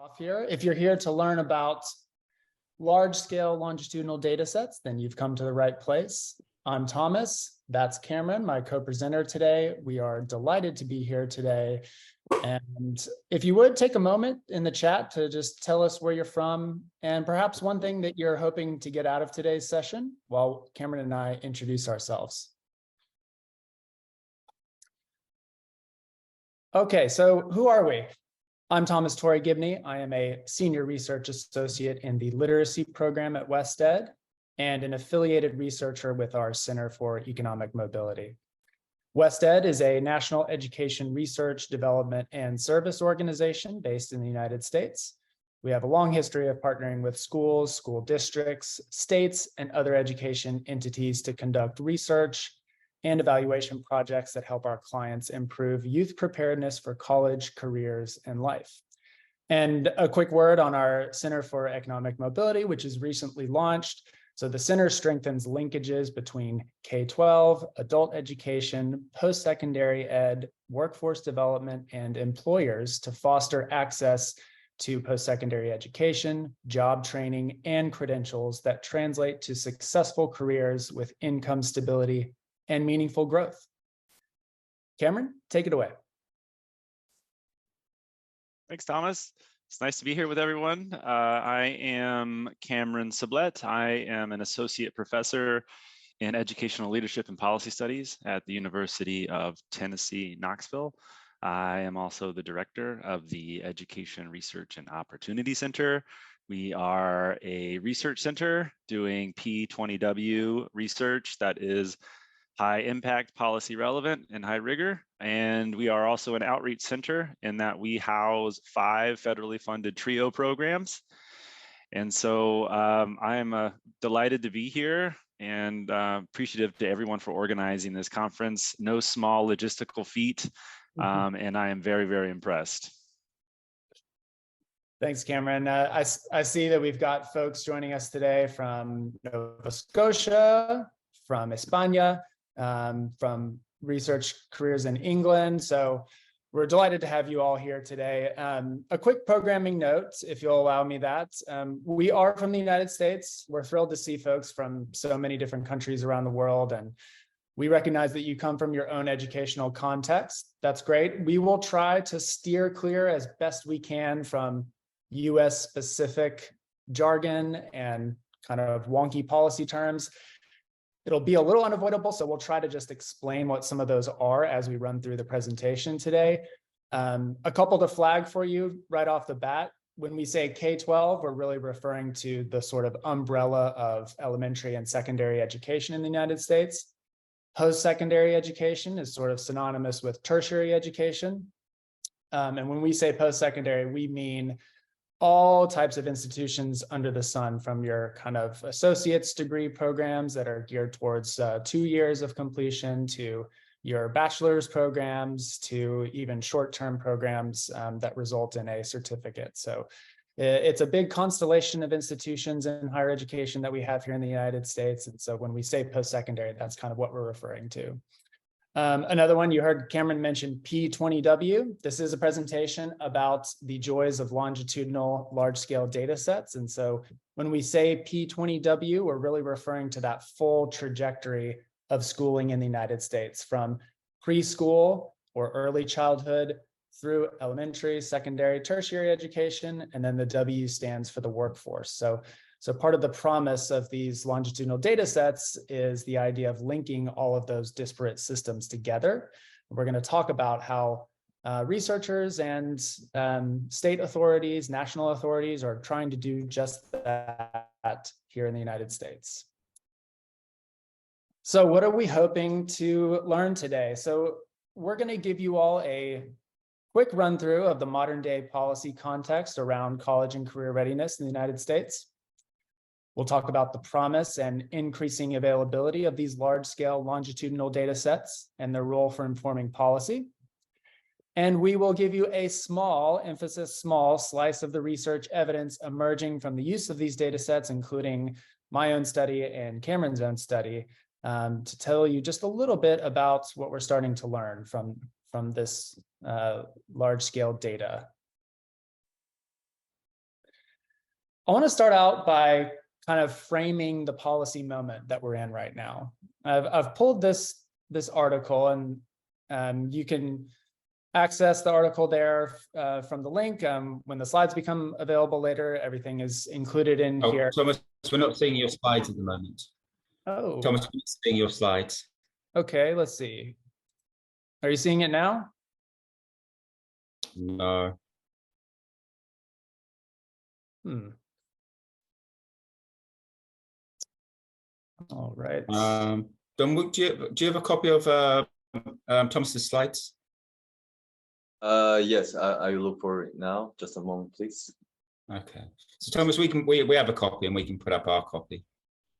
Off here. If you're here to learn about large-scale longitudinal data sets, then you've come to the right place. I'm Thomas. That's Cameron, my co-presenter today. We are delighted to be here today. And if you would take a moment in the chat to just tell us where you're from and perhaps one thing that you're hoping to get out of today's session while Cameron and I introduce ourselves. Okay, so who are we? I'm Thomas Torre Gibney. I am a senior research associate in the literacy program at WestEd and an affiliated researcher with our Center for Economic Mobility. WestEd is a national education research, development, and service organization based in the United States. We have a long history of partnering with schools, school districts, states, and other education entities to conduct research and evaluation projects that help our clients improve youth preparedness for college, careers, and life. And a quick word on our Center for Economic Mobility, which is recently launched. So the center strengthens linkages between K-12, adult education, post-secondary ed, workforce development, and employers to foster access to post-secondary education, job training, and credentials that translate to successful careers with income stability and meaningful growth. Cameron, take it away. Thanks, Thomas. It's nice to be here with everyone. I am Cameron Sublett. I am an associate professor in educational leadership and policy studies at the University of Tennessee, Knoxville. I am also the director of the Education Research and Opportunity Center. We are a research center doing P20W research that is high impact, policy relevant, and high rigor. And we are also an outreach center in that we house 5 federally funded TRIO programs. And so I am delighted to be here and appreciative to everyone for organizing this conference. No small logistical feat, and I am very, very impressed. Thanks, Cameron. I see that we've got folks joining us today from Nova Scotia, from España, from research careers in England. So we're delighted to have you all here today. A quick programming note, if you'll allow me that. We are from the United States. We're thrilled to see folks from so many different countries around the world. And we recognize that you come from your own educational context. That's great. We will try to steer clear as best we can from US specific jargon and kind of wonky policy terms. It'll be a little unavoidable, so we'll try to just explain what some of those are as we run through the presentation today. A couple to flag for you right off the bat. When we say K-12, we're really referring to the sort of umbrella of elementary and secondary education in the United States. Post-secondary education is sort of synonymous with tertiary education. And when we say post-secondary, we mean all types of institutions under the sun, from your kind of associate's degree programs that are geared towards 2 years of completion, to your bachelor's programs, to even short-term programs that result in a certificate. So it's a big constellation of institutions in higher education that we have here in the United States. And so when we say post-secondary, that's kind of what we're referring to. Another one, you heard Cameron mention P20W. This is a presentation about the joys of longitudinal large-scale data sets. And so when we say P20W, we're really referring to that full trajectory of schooling in the United States, from preschool or early childhood through elementary, secondary, tertiary education, and then the W stands for the workforce. So part of the promise of these longitudinal data sets is the idea of linking all of those disparate systems together. We're going to talk about how researchers and state authorities, national authorities are trying to do just that here in the United States. So what are we hoping to learn today? So we're going to give you all a quick run through of the modern day policy context around college and career readiness in the United States. We'll talk about the promise and increasing availability of these large-scale longitudinal data sets and their role for informing policy. And we will give you a small, emphasis small, slice of the research evidence emerging from the use of these data sets, including my own study and Cameron's own study, to tell you just a little bit about what we're starting to learn from this large-scale data. I want to start out by kind of framing the policy moment that we're in right now. I've pulled this article, and you can access the article there from the link. When the slides become available later, everything is included in here. Thomas, we're not seeing your slides at the moment. Oh, Thomas, we're not seeing your slides. okay, let's see. Are you seeing it now? No. All right. Don, do you have a copy of Thomas's slides? Yes, I look for it now. Just a moment, please. Okay. So Thomas, we have a copy and we can put up our copy.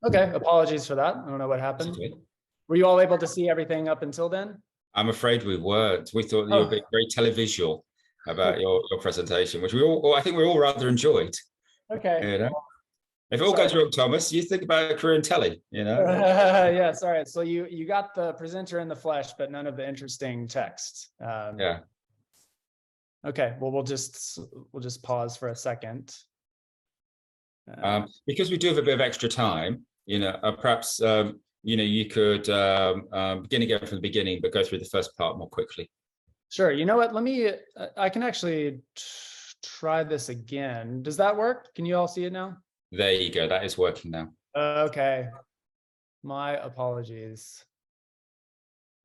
Okay, apologies for that. I don't know what happened. Okay. Were you all able to see everything up until then? I'm afraid we weren't. We thought you were being very televisual about your presentation, which I think we all rather enjoyed. Okay. You know? If it all goes wrong, Thomas, you think about a career in telly, you know? Yeah, sorry. So you got the presenter in the flesh, but none of the interesting text. Yeah. Okay, well, we'll just pause for a second. Because we do have a bit of extra time, you know, perhaps you could begin again from the beginning, but go through the first part more quickly. Sure. You know what? I can actually try this again. Does that work? Can you all see it now? There you go. That is working now. Okay. My apologies.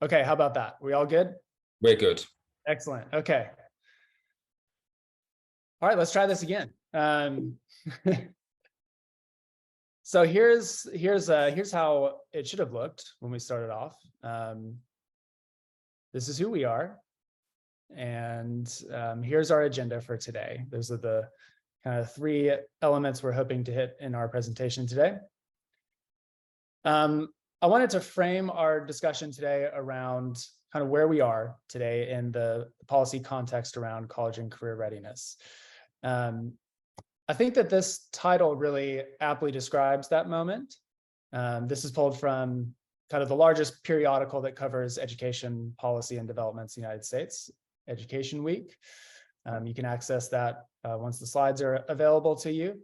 Okay, how about that? We all good? We're good. Excellent. Okay. All right, let's try this again. So here's how it should have looked when we started off. This is who we are, and here's our agenda for today. Those are the kind of 3 elements we're hoping to hit in our presentation today. I wanted to frame our discussion today around kind of where we are today in the policy context around college and career readiness. I think that this title really aptly describes that moment. This is pulled from kind of the largest periodical that covers education policy and developments in the United States, Education Week. You can access that once the slides are available to you.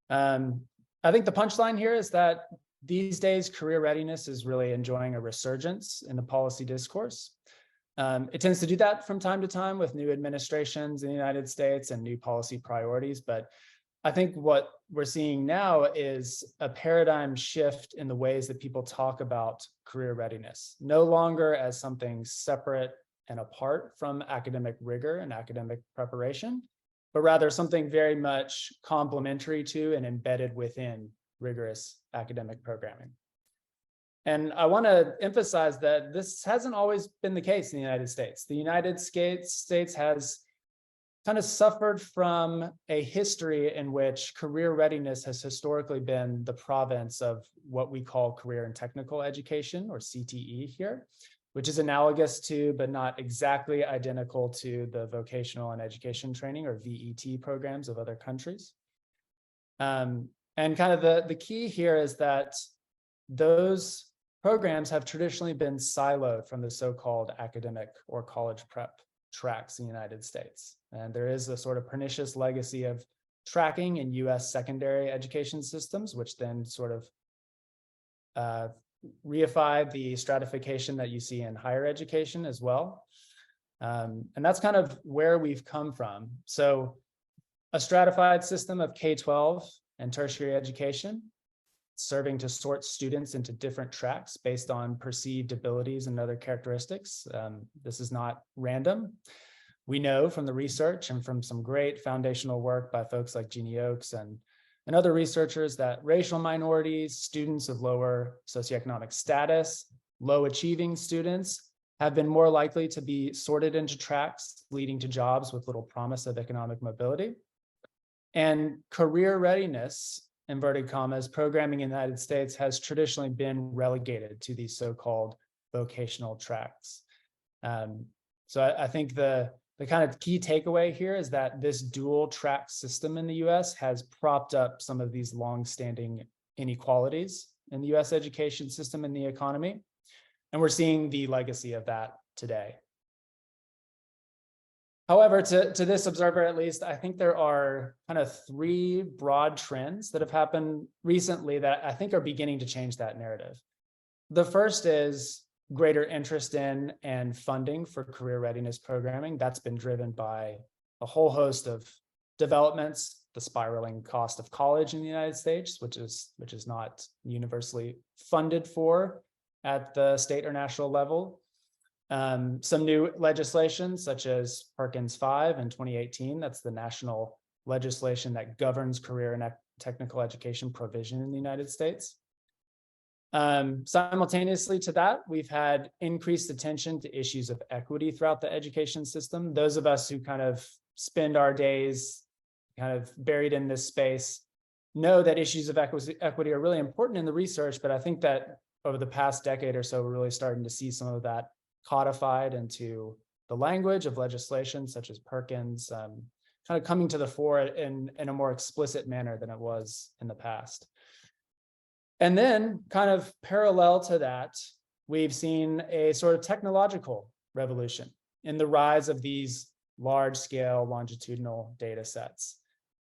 I think the punchline here is that these days, career readiness is really enjoying a resurgence in the policy discourse. It tends to do that from time to time with new administrations in the United States and new policy priorities. But I think what we're seeing now is a paradigm shift in the ways that people talk about career readiness, no longer as something separate and apart from academic rigor and academic preparation, but rather something very much complementary to and embedded within rigorous academic programming. And I want to emphasize that this hasn't always been the case in the United States. The United States has kind of suffered from a history in which career readiness has historically been the province of what we call career and technical education, or CTE here, which is analogous to, but not exactly identical to, the vocational and education training, or VET programs of other countries. And kind of the key here is that those programs have traditionally been siloed from the so-called academic or college prep tracks in the United States. And there is a sort of pernicious legacy of tracking in US secondary education systems, which then sort of reified the stratification that you see in higher education as well. And that's kind of where we've come from. So a stratified system of K-12 and tertiary education, serving to sort students into different tracks based on perceived abilities and other characteristics. This is not random. We know from the research and from some great foundational work by folks like Jeannie Oakes and other researchers that racial minorities, students of lower socioeconomic status, low achieving students have been more likely to be sorted into tracks leading to jobs with little promise of economic mobility. And career readiness, inverted commas, programming in the United States has traditionally been relegated to these so-called vocational tracks. So I think the kind of key takeaway here is that this dual track system in the US has propped up some of these long-standing inequalities in the US education system and the economy. And we're seeing the legacy of that today. However, to this observer, at least, I think there are kind of three broad trends that have happened recently that I think are beginning to change that narrative. The first is greater interest in and funding for career readiness programming. That's been driven by a whole host of developments, the spiraling cost of college in the United States, which is not universally funded for at the state or national level. Some new legislation, such as Perkins 5 in 2018, that's the national legislation that governs career and technical education provision in the United States. Simultaneously to that, we've had increased attention to issues of equity throughout the education system. Those of us who kind of spend our days kind of buried in this space know that issues of equity are really important in the research, but I think that over the past decade or so, we're really starting to see some of that codified into the language of legislation, such as Perkins, kind of coming to the fore in a more explicit manner than it was in the past. And then kind of parallel to that, we've seen a sort of technological revolution in the rise of these large-scale longitudinal data sets.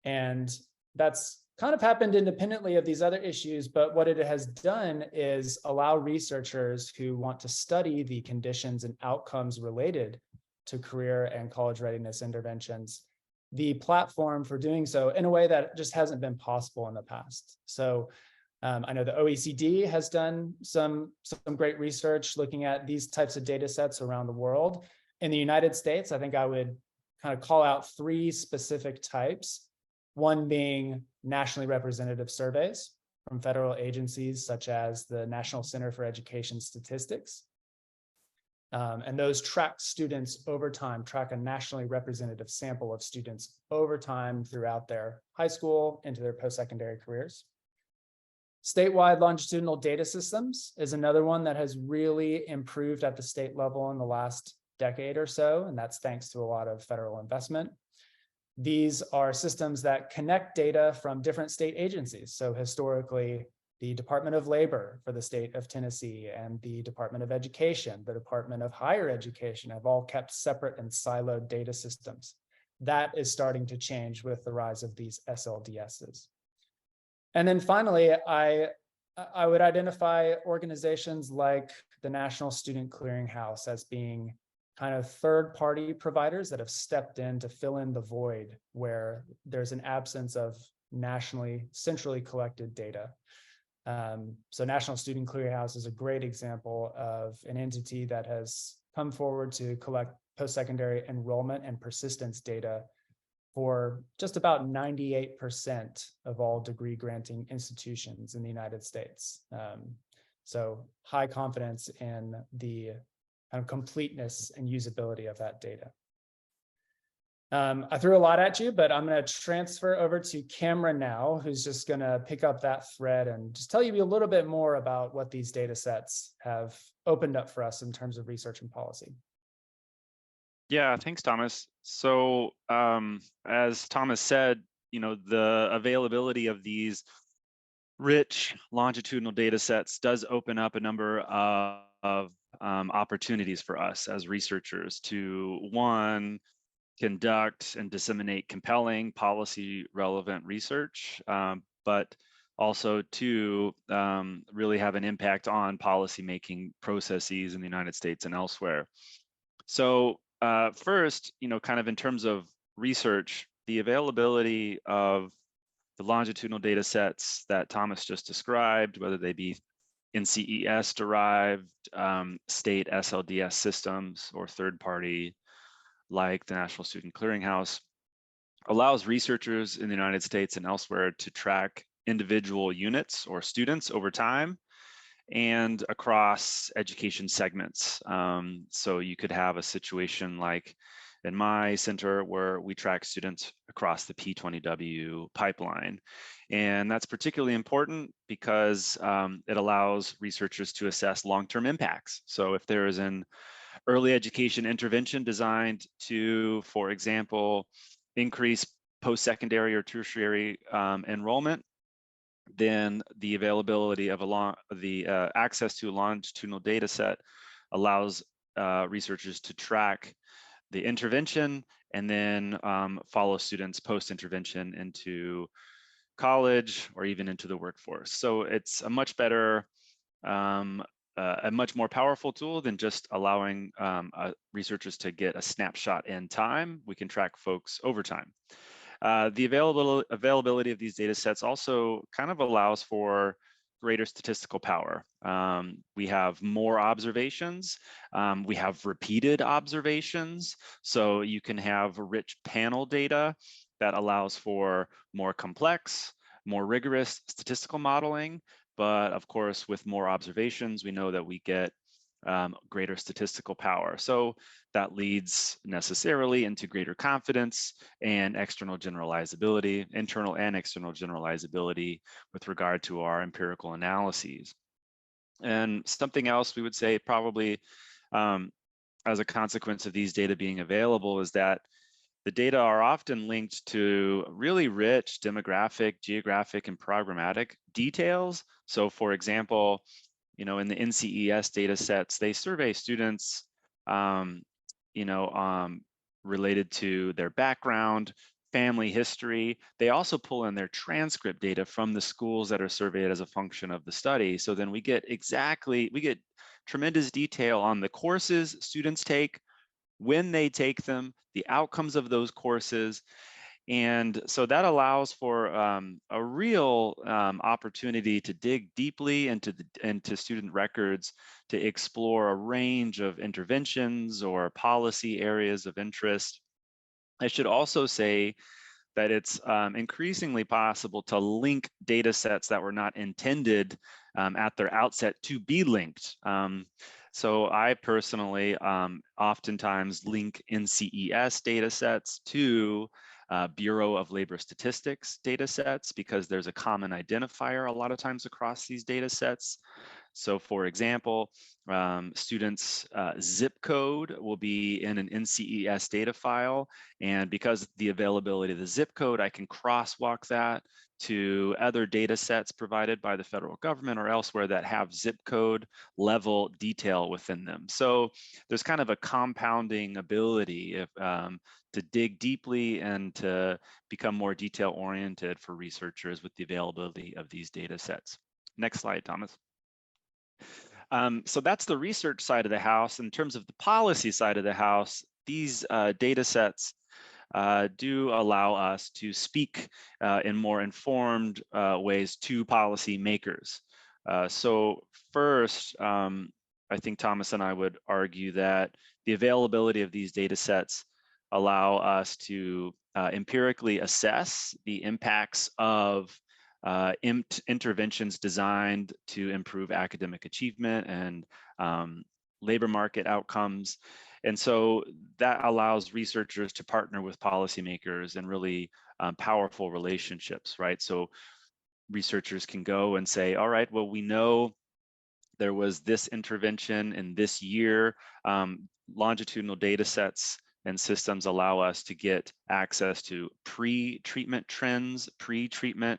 And that's kind of happened independently of these other issues, but what it has done is allow researchers who want to study the conditions and outcomes related to career and college readiness interventions the platform for doing so in a way that just hasn't been possible in the past. So I know the OECD has done some great research looking at these types of data sets around the world. In the United States, I think I would kind of call out three specific types. One being nationally representative surveys from federal agencies such as the National Center for Education Statistics. And those track students over time, track a nationally representative sample of students over time throughout their high school into their post-secondary careers. Statewide longitudinal data systems is another one that has really improved at the state level in the last decade or so, and that's thanks to a lot of federal investment. These are systems that connect data from different state agencies. So historically, the Department of Labor for the state of Tennessee and the Department of Education, the Department of Higher Education have all kept separate and siloed data systems. That is starting to change with the rise of these SLDSs. And then finally, I would identify organizations like the National Student Clearinghouse as being kind of third-party providers that have stepped in to fill in the void where there's an absence of nationally, centrally collected data. So National Student Clearinghouse is a great example of an entity that has come forward to collect post-secondary enrollment and persistence data for just about 98% of all degree granting institutions in the United States. So high confidence in the kind of completeness and usability of that data. I threw a lot at you, but I'm going to transfer over to Cameron now, who's just going to pick up that thread and just tell you a little bit more about what these data sets have opened up for us in terms of research and policy. Yeah, thanks, Thomas. So as Thomas said, the availability of these rich longitudinal data sets does open up a number of opportunities for us as researchers to, one, conduct and disseminate compelling policy relevant research, but also to really have an impact on policymaking processes in the United States and elsewhere. So first, kind of in terms of research, the availability of the longitudinal data sets that Thomas just described, whether they be NCES derived state SLDS systems or third party like the National Student Clearinghouse, allows researchers in the United States and elsewhere to track individual units or students over time and across education segments. So you could have a situation like in my center where we track students across the P20W pipeline. And that's particularly important because it allows researchers to assess long-term impacts. So if there is an early education intervention designed to, for example, increase post-secondary or tertiary enrollment, then the availability of access to a longitudinal data set allows researchers to track the intervention and then follow students post-intervention into college or even into the workforce. So it's a much better, a much more powerful tool than just allowing researchers to get a snapshot in time. We can track folks over time. The availability of these data sets also kind of allows for greater statistical power. We have more observations. We have repeated observations. So you can have rich panel data that allows for more complex, more rigorous statistical modeling. But of course, with more observations, we know that we get greater statistical power. So that leads necessarily into greater confidence and external generalizability, internal and external generalizability with regard to our empirical analyses. And something else we would say probably as a consequence of these data being available is that the data are often linked to really rich demographic, geographic, and programmatic details. So for example, in the NCES data sets, they survey students, related to their background, family history. They also pull in their transcript data from the schools that are surveyed as a function of the study. So then we get tremendous detail on the courses students take, when they take them, the outcomes of those courses. And so that allows for a real opportunity to dig deeply into student records to explore a range of interventions or policy areas of interest. I should also say that it's increasingly possible to link data sets that were not intended at their outset to be linked. So I personally oftentimes link NCES data sets to Bureau of Labor Statistics data sets because there's a common identifier a lot of times across these data sets. So for example, students' zip code will be in an NCES data file. And because the availability of the zip code, I can crosswalk that to other data sets provided by the federal government or elsewhere that have zip code level detail within them. So there's kind of a compounding ability to dig deeply and to become more detail oriented for researchers with the availability of these data sets. Next slide, Thomas. So that's the research side of the house. In terms of the policy side of the house, these data sets do allow us to speak in more informed ways to policymakers. So first, I think Thomas and I would argue that the availability of these data sets allow us to empirically assess the impacts of interventions designed to improve academic achievement and labor market outcomes. And so that allows researchers to partner with policymakers in really powerful relationships, right? So researchers can go and say, all right, well, we know there was this intervention in this year. Longitudinal data sets and systems allow us to get access to pre-treatment trends, pre-treatment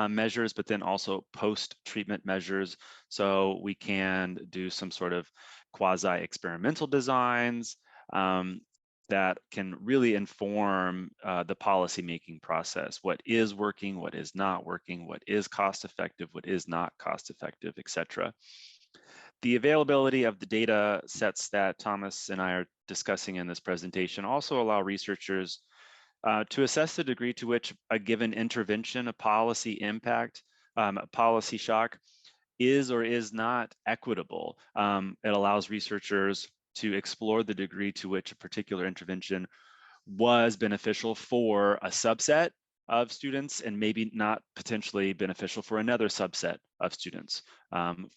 measures, but then also post-treatment measures. So we can do some sort of quasi-experimental designs that can really inform the policy-making process. What is working, what is not working, what is cost-effective, what is not cost-effective, et cetera. The availability of the data sets that Thomas and I are discussing in this presentation also allow researchers to assess the degree to which a given intervention, a policy impact, a policy shock is or is not equitable. It allows researchers to explore the degree to which a particular intervention was beneficial for a subset of students and maybe not potentially beneficial for another subset of students.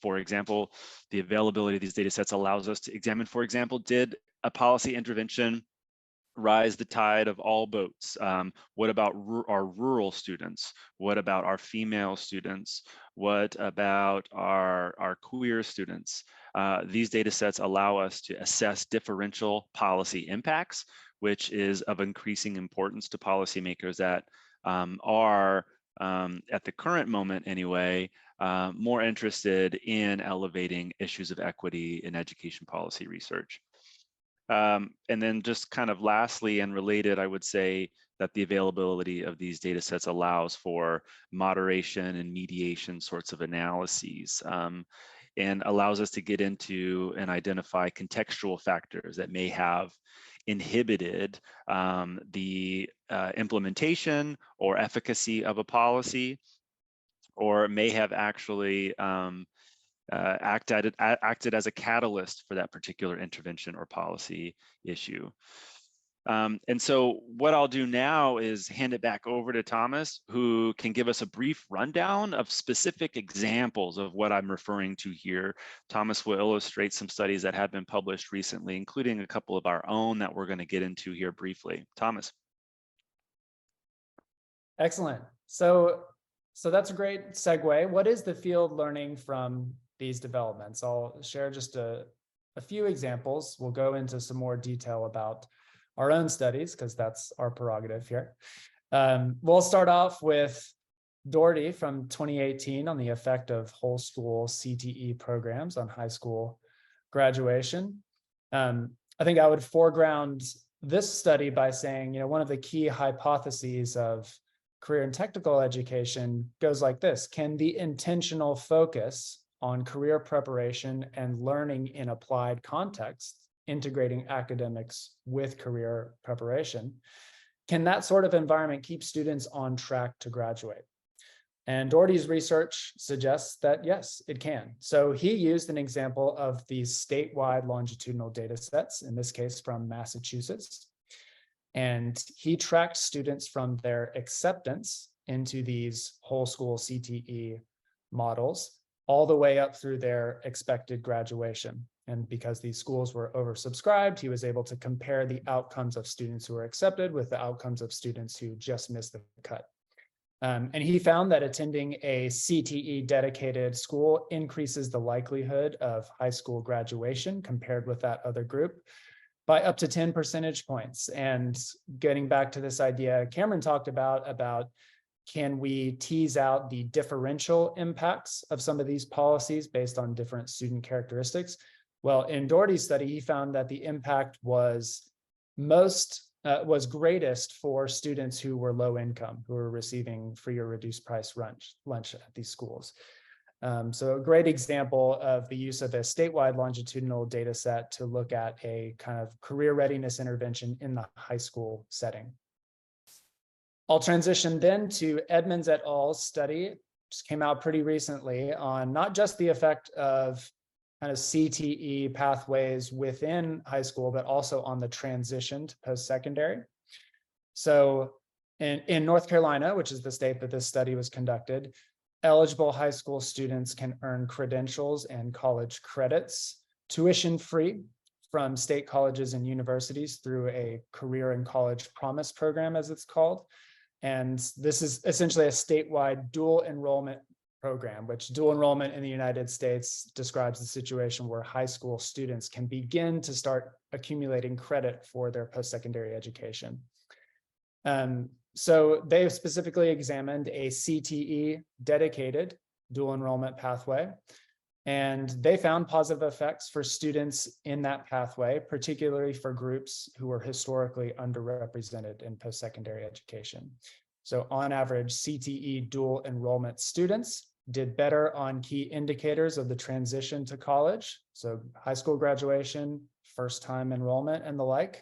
For example, the availability of these data sets allows us to examine, for example, did a policy intervention rise the tide of all boats? What about our rural students? What about our female students? What about our queer students? These data sets allow us to assess differential policy impacts, which is of increasing importance to policymakers that are, at the current moment anyway, more interested in elevating issues of equity in education policy research. And then just kind of lastly and related, I would say that the availability of these data sets allows for moderation and mediation sorts of analyses, and allows us to get into and identify contextual factors that may have inhibited the implementation or efficacy of a policy, or may have actually acted as a catalyst for that particular intervention or policy issue. And so what I'll do now is hand it back over to Thomas, who can give us a brief rundown of specific examples of what I'm referring to here. Thomas will illustrate some studies that have been published recently, including a couple of our own that we're going to get into here briefly. Thomas. Excellent. So that's a great segue. What is the field learning from these developments? I'll share just a few examples. We'll go into some more detail about our own studies, because that's our prerogative here. We'll start off with Torre from 2018 on the effect of whole school CTE programs on high school graduation. I think I would foreground this study by saying, one of the key hypotheses of career and technical education goes like this: can the intentional focus on career preparation and learning in applied context, integrating academics with career preparation, can that sort of environment keep students on track to graduate? And Torre's research suggests that yes, it can. So he used an example of these statewide longitudinal data sets, in this case from Massachusetts. And he tracked students from their acceptance into these whole school CTE models all the way up through their expected graduation. And because these schools were oversubscribed, he was able to compare the outcomes of students who were accepted with the outcomes of students who just missed the cut. And he found that attending a CTE dedicated school increases the likelihood of high school graduation compared with that other group by up to 10 percentage points. And getting back to this idea Cameron talked about can we tease out the differential impacts of some of these policies based on different student characteristics? Well, in Torre's study, he found that the impact was greatest for students who were low income, who were receiving free or reduced price lunch at these schools. So a great example of the use of a statewide longitudinal data set to look at a kind of career readiness intervention in the high school setting. I'll transition then to Edmonds et al.'s study, just came out pretty recently, on not just the effect of kind of CTE pathways within high school, but also on the transition to post-secondary. So in North Carolina, which is the state that this study was conducted, eligible high school students can earn credentials and college credits, tuition-free from state colleges and universities through a career and college promise program, as it's called. And this is essentially a statewide dual enrollment program, which dual enrollment in the United States describes the situation where high school students can begin to start accumulating credit for their post-secondary education. So they've specifically examined a CTE dedicated dual enrollment pathway, and they found positive effects for students in that pathway, particularly for groups who were historically underrepresented in post-secondary education. So on average, CTE dual enrollment students did better on key indicators of the transition to college, so high school graduation, first-time enrollment, and the like,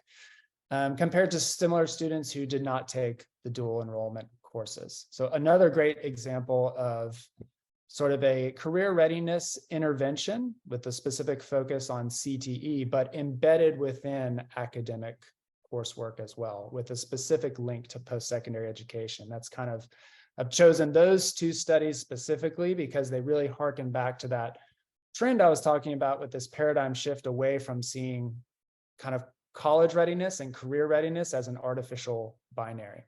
compared to similar students who did not take the dual enrollment courses. So another great example of sort of a career readiness intervention with a specific focus on CTE, but embedded within academic coursework as well, with a specific link to post-secondary education. That's kind of, I've chosen those two studies specifically because they really harken back to that trend I was talking about with this paradigm shift away from seeing kind of college readiness and career readiness as an artificial binary.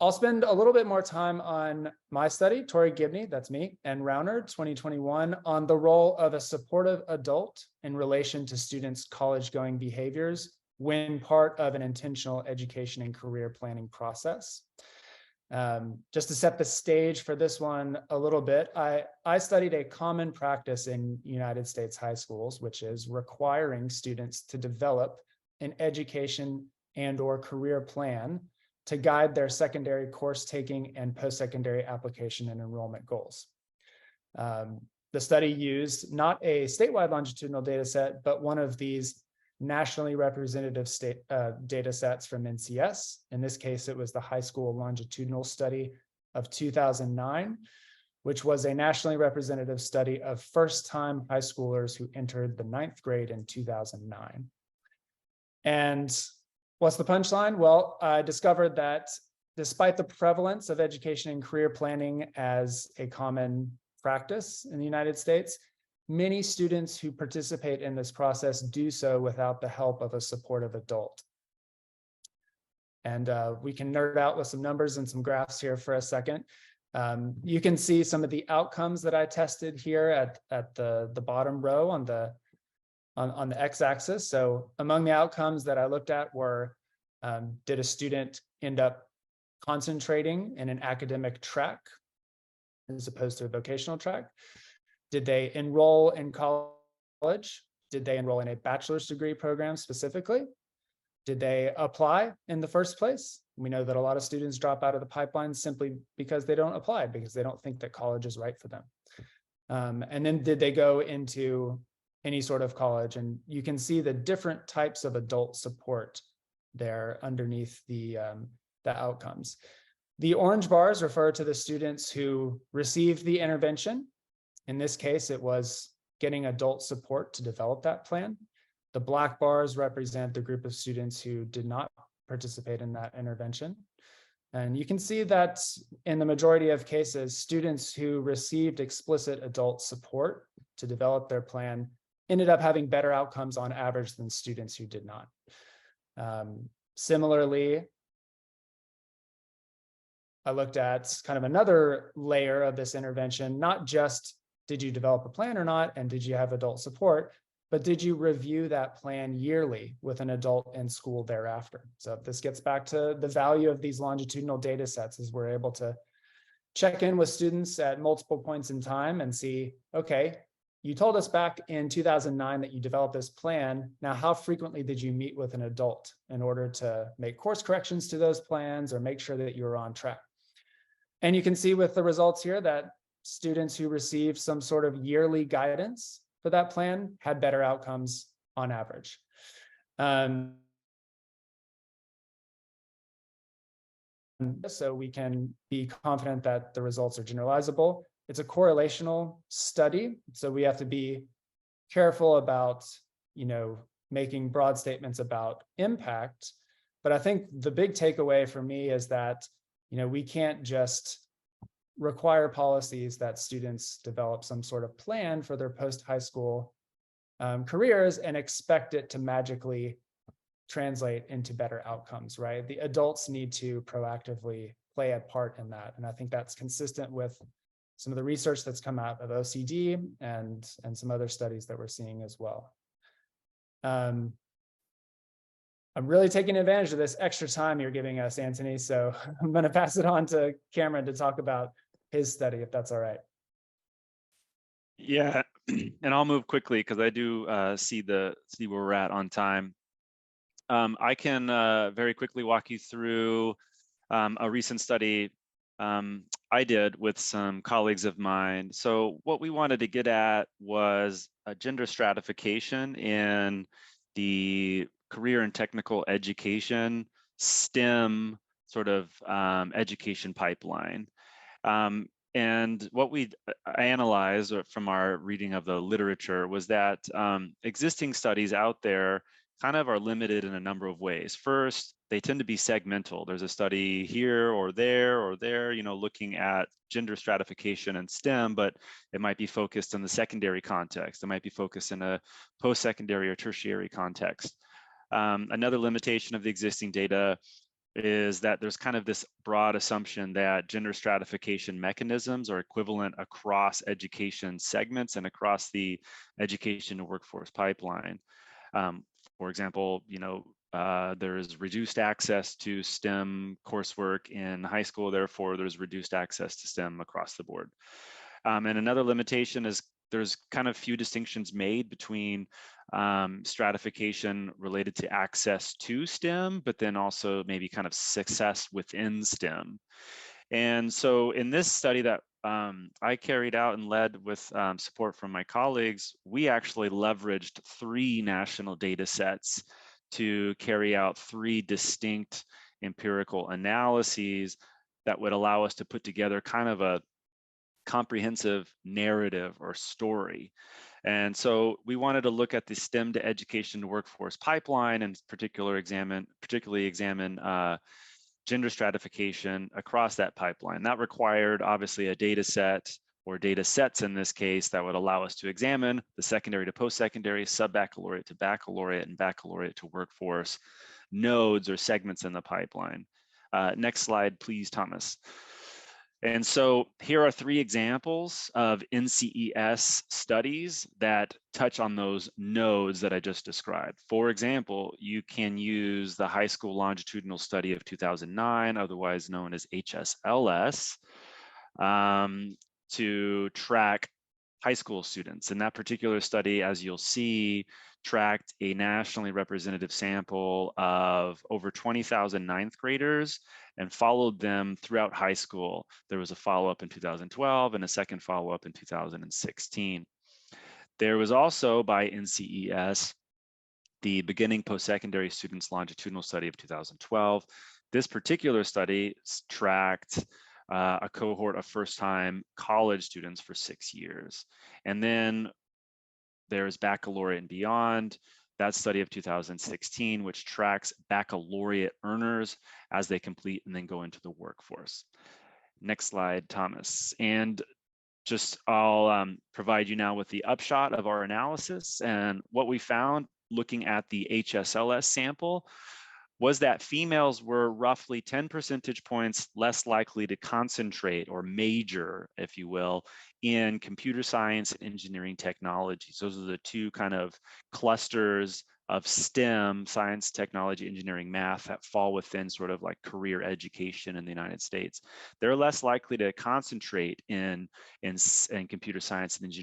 I'll spend a little bit more time on my study, Torre Gibney, that's me, and Rauner, 2021, on the role of a supportive adult in relation to students' college-going behaviors when part of an intentional education and career planning process. Just to set the stage for this one a little bit, I studied a common practice in United States high schools, which is requiring students to develop an education and/or career plan to guide their secondary course taking and post-secondary application and enrollment goals. The study used not a statewide longitudinal data set, but one of these nationally representative data sets from NCS. In this case, it was the high school longitudinal study of 2009, which was a nationally representative study of first-time high schoolers who entered the 9th grade in 2009. And what's the punchline? Well, I discovered that despite the prevalence of education and career planning as a common practice in the United States, many students who participate in this process do so without the help of a supportive adult. And we can nerd out with some numbers and some graphs here for a second. You can see some of the outcomes that I tested here at the bottom row on the x-axis. So among the outcomes that I looked at were, did a student end up concentrating in an academic track as opposed to a vocational track? Did they enroll in college? Did they enroll in a bachelor's degree program specifically? Did they apply in the first place? We know that a lot of students drop out of the pipeline simply because they don't apply, because they don't think that college is right for them. And then did they go into any sort of college? And you can see the different types of adult support there underneath the outcomes. The orange bars refer to the students who received the intervention. In this case, it was getting adult support to develop that plan. The black bars represent the group of students who did not participate in that intervention. And you can see that in the majority of cases, students who received explicit adult support to develop their plan ended up having better outcomes on average than students who did not. Similarly, I looked at kind of another layer of this intervention, not just did you develop a plan or not, and did you have adult support, but did you review that plan yearly with an adult in school thereafter? So this gets back to the value of these longitudinal data sets, is we're able to check in with students at multiple points in time and see, okay, you told us back in 2009 that you developed this plan. Now, how frequently did you meet with an adult in order to make course corrections to those plans or make sure that you were on track? And you can see with the results here that students who received some sort of yearly guidance for that plan had better outcomes on average. So we can be confident that the results are generalizable. It's a correlational study, so we have to be careful about, making broad statements about impact. But I think the big takeaway for me is that, we can't just require policies that students develop some sort of plan for their post-high school careers and expect it to magically translate into better outcomes, right? The adults need to proactively play a part in that. And I think that's consistent with some of the research that's come out of OECD and some other studies that we're seeing as well. I'm really taking advantage of this extra time you're giving us, Anthony. So I'm going to pass it on to Cameron to talk about his study, if that's all right. Yeah, and I'll move quickly because I do see where we're at on time. I can very quickly walk you through a recent study I did with some colleagues of mine. So what we wanted to get at was a gender stratification in the career and technical education STEM sort of education pipeline. And what we analyzed from our reading of the literature was that existing studies out there kind of are limited in a number of ways. First, they tend to be segmental. There's a study here or there, looking at gender stratification in STEM, but it might be focused in the secondary context. It might be focused in a post-secondary or tertiary context. Another limitation of the existing data is that there's kind of this broad assumption that gender stratification mechanisms are equivalent across education segments and across the education to workforce pipeline. For example, there's reduced access to STEM coursework in high school, therefore there's reduced access to STEM across the board. And another limitation is there's kind of few distinctions made between stratification related to access to STEM, but then also maybe kind of success within STEM. And so in this study that I carried out and led with support from my colleagues, we actually leveraged 3 national data sets to carry out 3 distinct empirical analyses that would allow us to put together kind of a comprehensive narrative or story. And so we wanted to look at the STEM to education to workforce pipeline and particularly examine gender stratification across that pipeline. That required obviously a data set or data sets in this case that would allow us to examine the secondary to post-secondary, sub-baccalaureate to baccalaureate, and baccalaureate to workforce nodes or segments in the pipeline. Next slide, please, Thomas. And so here are 3 examples of NCES studies that touch on those nodes that I just described. For example, you can use the high school longitudinal study of 2009, otherwise known as HSLS, to track high school students. And that particular study, as you'll see, tracked a nationally representative sample of over 20,000 ninth graders and followed them throughout high school. There was a follow-up in 2012 and a second follow-up in 2016. There was also by NCES the beginning post-secondary students longitudinal study of 2012. This particular study tracked a cohort of first-time college students for 6 years. And then there's baccalaureate and beyond, that study of 2016, which tracks baccalaureate earners as they complete and then go into the workforce. Next slide, Thomas. And just I'll provide you now with the upshot of our analysis. And what we found looking at the HSLS sample was that females were roughly 10 percentage points less likely to concentrate or major, if you will, in computer science and engineering technologies. Those are the 2 kind of clusters of STEM, science, technology, engineering, math, that fall within sort of like career education in the United States. They're less likely to concentrate in computer science and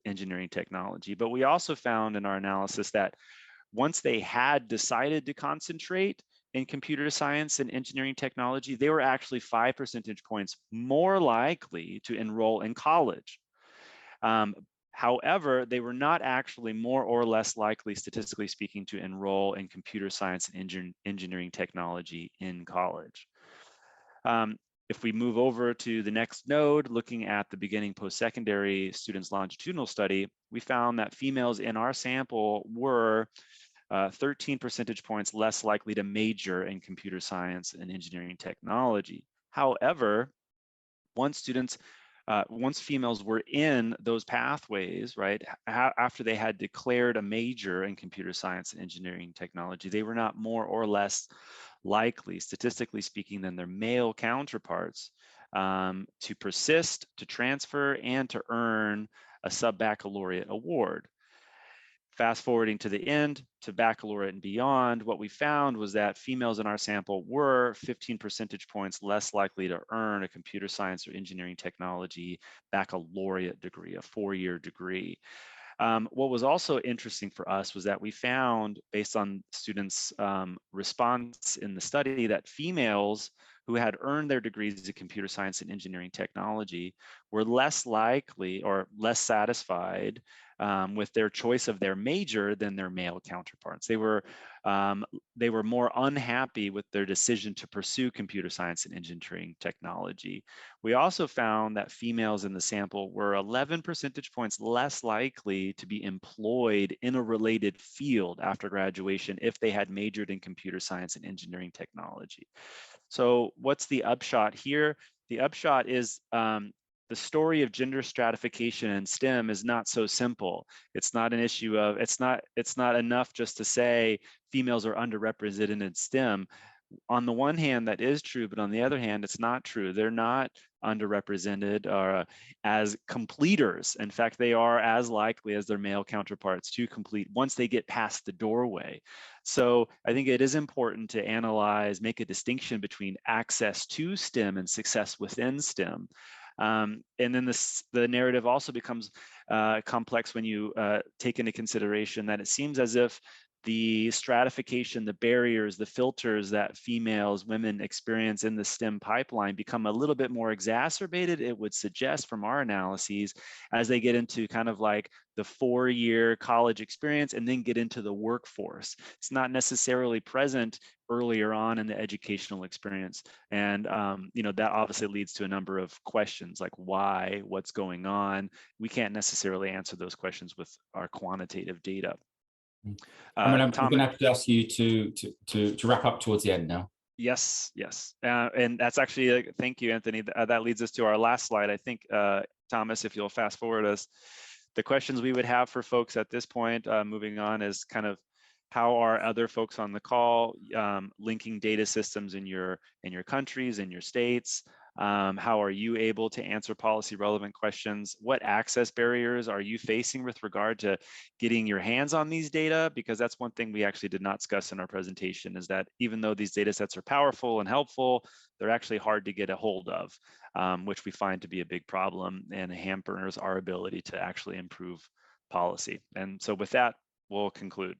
engineering technology. But we also found in our analysis that once they had decided to concentrate in computer science and engineering technology, they were actually 5 percentage points more likely to enroll in college. However, they were not actually more or less likely, statistically speaking, to enroll in computer science and engineering technology in college. If we move over to the next node, looking at the beginning post-secondary students longitudinal study, we found that females in our sample were 13 percentage points less likely to major in computer science and engineering technology. However, once females were in those pathways, right, after they had declared a major in computer science and engineering technology, they were not more or less likely, statistically speaking, than their male counterparts to persist, to transfer, and to earn a sub-baccalaureate award. Fast forwarding to the end, to baccalaureate and beyond, what we found was that females in our sample were 15 percentage points less likely to earn a computer science or engineering technology baccalaureate degree, a 4-year degree. What was also interesting for us was that we found, based on students' response in the study, that females who had earned their degrees in computer science and engineering technology were less likely or less satisfied with their choice of their major than their male counterparts. They were more unhappy with their decision to pursue computer science and engineering technology. We also found that females in the sample were 11 percentage points less likely to be employed in a related field after graduation if they had majored in computer science and engineering technology. So what's the upshot here? The upshot is the story of gender stratification in STEM is not so simple. It's not an issue of, it's not enough just to say females are underrepresented in STEM. on the one hand, that is true, but on the other hand, it's not true. They're not underrepresented as completers. In fact, they are as likely as their male counterparts to complete once they get past the doorway. So I think it is important to analyze, make a distinction between access to STEM and success within STEM. And then the narrative also becomes complex when you take into consideration that it seems as if the stratification, the barriers, the filters that females, women experience in the STEM pipeline become a little bit more exacerbated, it would suggest from our analyses, as they get into kind of like the 4-year college experience and then get into the workforce. It's not necessarily present earlier on in the educational experience. And that obviously leads to a number of questions like why, what's going on. We can't necessarily answer those questions with our quantitative data. I'm going to have to ask you to wrap up towards the end now. Yes. And that's actually, thank you, Anthony. That leads us to our last slide. I think, Thomas, if you'll fast forward us, the questions we would have for folks at this point, moving on, is kind of how are other folks on the call linking data systems in your countries, in your states? How are you able to answer policy relevant questions? What access barriers are you facing with regard to getting your hands on these data? Because that's one thing we actually did not discuss in our presentation, is that even though these data sets are powerful and helpful, they're actually hard to get a hold of, which we find to be a big problem and hampers our ability to actually improve policy. And so with that, we'll conclude.